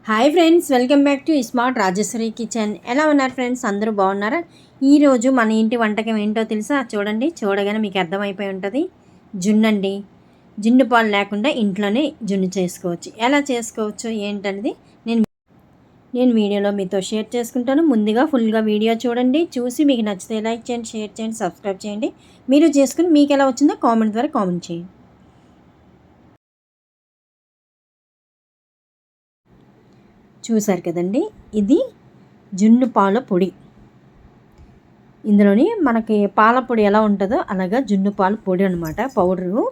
Hi friends, welcome back to smart Rajeshwari kitchen. ఎలా ఉన్నారు friends? అందరూ బాగున్నారా? ఈరోజు మన ఇంటి వంటకం ఏంటో తెలుసా? చూడండి, చూడగానే మీకు అర్థమైపోయి ఉంటుంది. జున్ను అండి. జున్ను పాలు లేకుండా ఇంట్లోనే జున్ను చేసుకోవచ్చు. ఎలా చేసుకోవచ్చు ఏంటనేది నేను వీడియోలో మీతో షేర్ చేసుకుంటాను. ముందుగా ఫుల్గా వీడియో చూడండి. చూసి మీకు నచ్చితే లైక్ చేయండి, షేర్ చేయండి, సబ్స్క్రైబ్ చేయండి. మీరు చేసుకుని మీకు ఎలా వచ్చిందో కామెంట్ ద్వారా కామెంట్ చేయండి. చూసారు కదండి, ఇది జున్ను పాల పొడి. ఇందులోని మనకి పాల పొడి ఎలా ఉంటుందో అలాగా జున్ను పాల పొడి అనమాట, పౌడరు.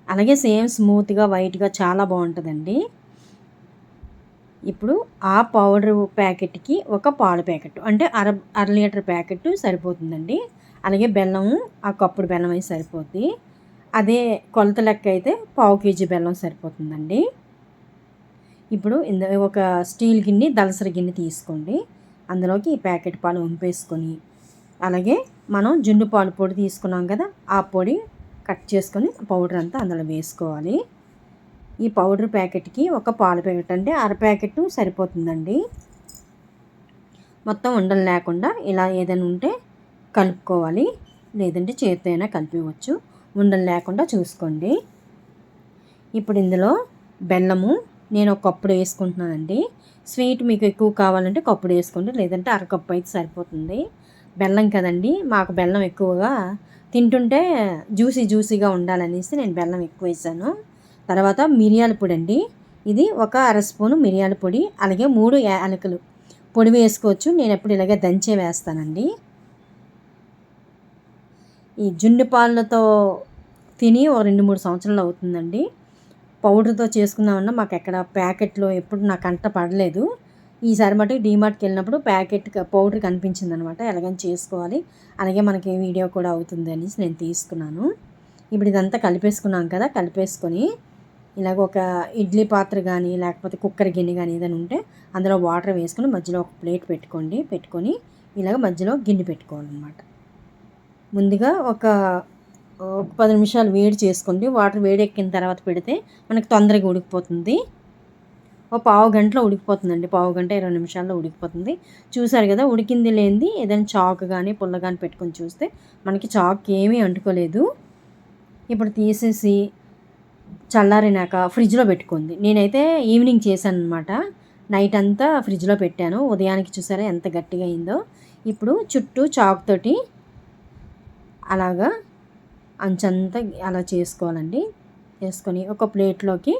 అలాగే సేమ్ స్మూత్గా వైట్గా చాలా బాగుంటుందండి. ఇప్పుడు ఆ పౌడరు ప్యాకెట్కి ఒక పాల ప్యాకెట్ అంటే అర లీటర్ ప్యాకెట్ సరిపోతుందండి. అలాగే బెల్లం, ఆ కప్పుడు బెల్లం అయితే సరిపోతుంది. అదే కొలత లెక్క అయితే పావు కేజీ బెల్లం సరిపోతుందండి. ఇప్పుడు ఒక స్టీల్ గిన్నె, దలసరి గిన్నె తీసుకోండి. అందులోకి ఈ ప్యాకెట్ పాలు వంపేసుకొని, అలాగే మనం జున్ను పాలు పొడి తీసుకున్నాం కదా, ఆ పొడి కట్ చేసుకొని పౌడర్ అంతా అందులో వేసుకోవాలి. ఈ పౌడర్ ప్యాకెట్కి ఒక పాల ప్యాకెట్ అంటే అర ప్యాకెట్ సరిపోతుందండి. మొత్తం ఉండలు లేకుండా ఇలా ఏదైనా ఉంటే కలుపుకోవాలి, లేదంటే చేతితో అయినా కలిపివచ్చు. ఉండలు లేకుండా చూసుకోండి. ఇప్పుడు ఇందులో బెల్లము నేను ఒక కప్పుడు వేసుకుంటున్నానండి. స్వీట్ మీకు ఎక్కువ కావాలంటే కప్పుడు వేసుకోండి, లేదంటే అరకప్పు అయితే సరిపోతుంది. బెల్లం కదండి, మాకు బెల్లం ఎక్కువగా తింటుంటే జ్యూసీగా ఉండాలనేసి నేను బెల్లం ఎక్కువ వేసాను. తర్వాత మిరియాల పొడి అండి. ఇది ఒక అర స్పూను మిరియాల పొడి, అలాగే 3 యాలకులు పొడి వేసుకోవచ్చు. నేను ఎప్పుడు ఇలాగే దంచే వేస్తానండి. ఈ జున్ను పాలతో తిని ఒక 2-3 సంవత్సరాలు అవుతుందండి. పౌడర్తో చేసుకుందామన్నా మాకు ఎక్కడ ప్యాకెట్లో ఎప్పుడు నాకు అంట పడలేదు. ఈసారి మటుకు డీమార్ట్కి వెళ్ళినప్పుడు ప్యాకెట్ పౌడర్ కనిపించింది అనమాట. ఎలాగని చేసుకోవాలి, అలాగే మనకి వీడియో కూడా అవుతుంది అనేసి నేను తీసుకున్నాను. ఇప్పుడు ఇదంతా కలిపేసుకున్నాం కదా, కలిపేసుకొని ఇలాగ ఒక ఇడ్లీ పాత్ర కానీ లేకపోతే కుక్కర్ గిన్నె కానీ ఏదైనా ఉంటే అందులో వాటర్ వేసుకొని మధ్యలో ఒక ప్లేట్ పెట్టుకొని ఇలాగ మధ్యలో గిన్నె పెట్టుకోవాలన్నమాట. ముందుగా ఒక 10 నిమిషాలు వేడి చేసుకోండి. వాటర్ వేడెక్కిన తర్వాత పెడితే మనకు తొందరగా ఉడికిపోతుంది. ఒక పావు గంటలో ఉడికిపోతుందండి. పావు గంట 20 నిమిషాల్లో ఉడికిపోతుంది. చూసారు కదా, ఉడికింది లేనిది ఏదైనా చాకు కానీ పుల్ల కానీ పెట్టుకొని చూస్తే మనకి చాకు ఏమీ అంటుకోలేదు. ఇప్పుడు తీసేసి చల్లారినాక ఫ్రిడ్జ్లో పెట్టుకుంది. నేనైతే ఈవినింగ్ చేశాను అనమాట. నైట్ అంతా ఫ్రిడ్జ్లో పెట్టాను. ఉదయానికి చూసారా ఎంత గట్టిగా అయిందో. ఇప్పుడు చుట్టూ చాకుతోటి అలాగా అంచంతా అలా చేసుకోవాలండి. చేసుకొని ఒక ప్లేట్లోకి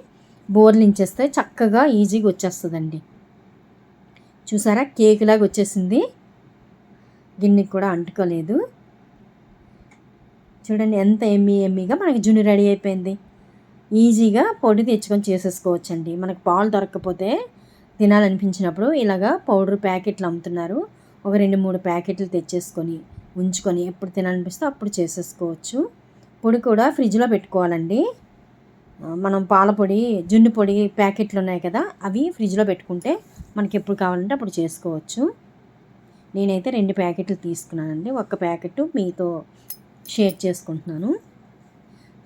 బోర్లించేస్తే చక్కగా ఈజీగా వచ్చేస్తుందండి. చూసారా, కేక్ లాగా వచ్చేసింది. గిన్నెకి కూడా అంటుకోలేదు. చూడండి ఎంత ఎమ్మీగా మనకి జున్ను రెడీ అయిపోయింది. ఈజీగా పొడి తెచ్చుకొని చేసేసుకోవచ్చండి. మనకు పాలు దొరకకపోతే తినాలనిపించినప్పుడు ఇలాగా పౌడర్ ప్యాకెట్లు అమ్ముతున్నారు. ఒక 2-3 ప్యాకెట్లు తెచ్చేసుకొని ఉంచుకొని ఎప్పుడు తినాలనిపిస్తే అప్పుడు చేసేసుకోవచ్చు. పొడి కూడా ఫ్రిడ్జ్లో పెట్టుకోవాలండి. మనం పాల పొడి, జున్ను పొడి ప్యాకెట్లు ఉన్నాయి కదా, అవి ఫ్రిడ్జ్లో పెట్టుకుంటే మనకి ఎప్పుడు కావాలంటే అప్పుడు చేసుకోవచ్చు. నేనైతే 2 ప్యాకెట్లు తీసుకున్నానండి. ఒక ప్యాకెట్ మీతో షేర్ చేసుకుంటున్నాను.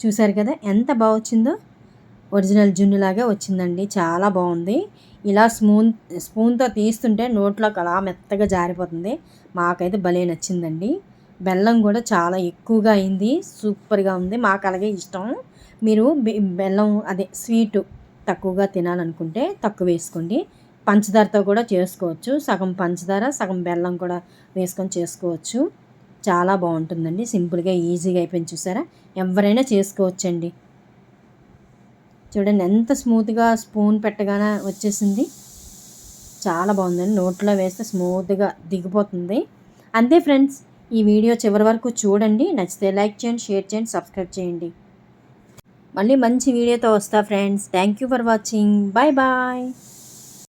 చూసారు కదా ఎంత బాగా వచ్చిందో. ఒరిజినల్ జున్నులాగే వచ్చిందండి, చాలా బాగుంది. ఇలా స్పూన్తో తీస్తుంటే నోట్లోకి అలా మెత్తగా జారిపోతుంది. మాకైతే భలే నచ్చిందండి. బెల్లం కూడా చాలా ఎక్కువగా అయింది, సూపర్గా ఉంది. మాకు అలాగే ఇష్టం. మీరు బెల్లం అదే స్వీటు తక్కువగా తినాలనుకుంటే తక్కువ వేసుకోండి. పంచదారతో కూడా చేసుకోవచ్చు. సగం పంచదార సగం బెల్లం కూడా వేసుకొని చేసుకోవచ్చు. చాలా బాగుంటుందండి. సింపుల్గా ఈజీగా అయిపోయింది. చూసారా, ఎవరైనా చేసుకోవచ్చండి. చూడండి ఎంత స్మూత్గా స్పూన్ పెట్టగానే వచ్చేసింది. చాలా బాగుందండి. నోట్లో వేస్తే స్మూత్గా దిగిపోతుంది. అంతే ఫ్రెండ్స్, ఈ వీడియో చివరి వరకు చూడండి. నచ్చితే లైక్ చేయండి, షేర్ చేయండి, సబ్స్క్రైబ్ చేయండి. మళ్ళీ మంచి వీడియోతో వస్తా friends. Thank you for watching. Bye bye.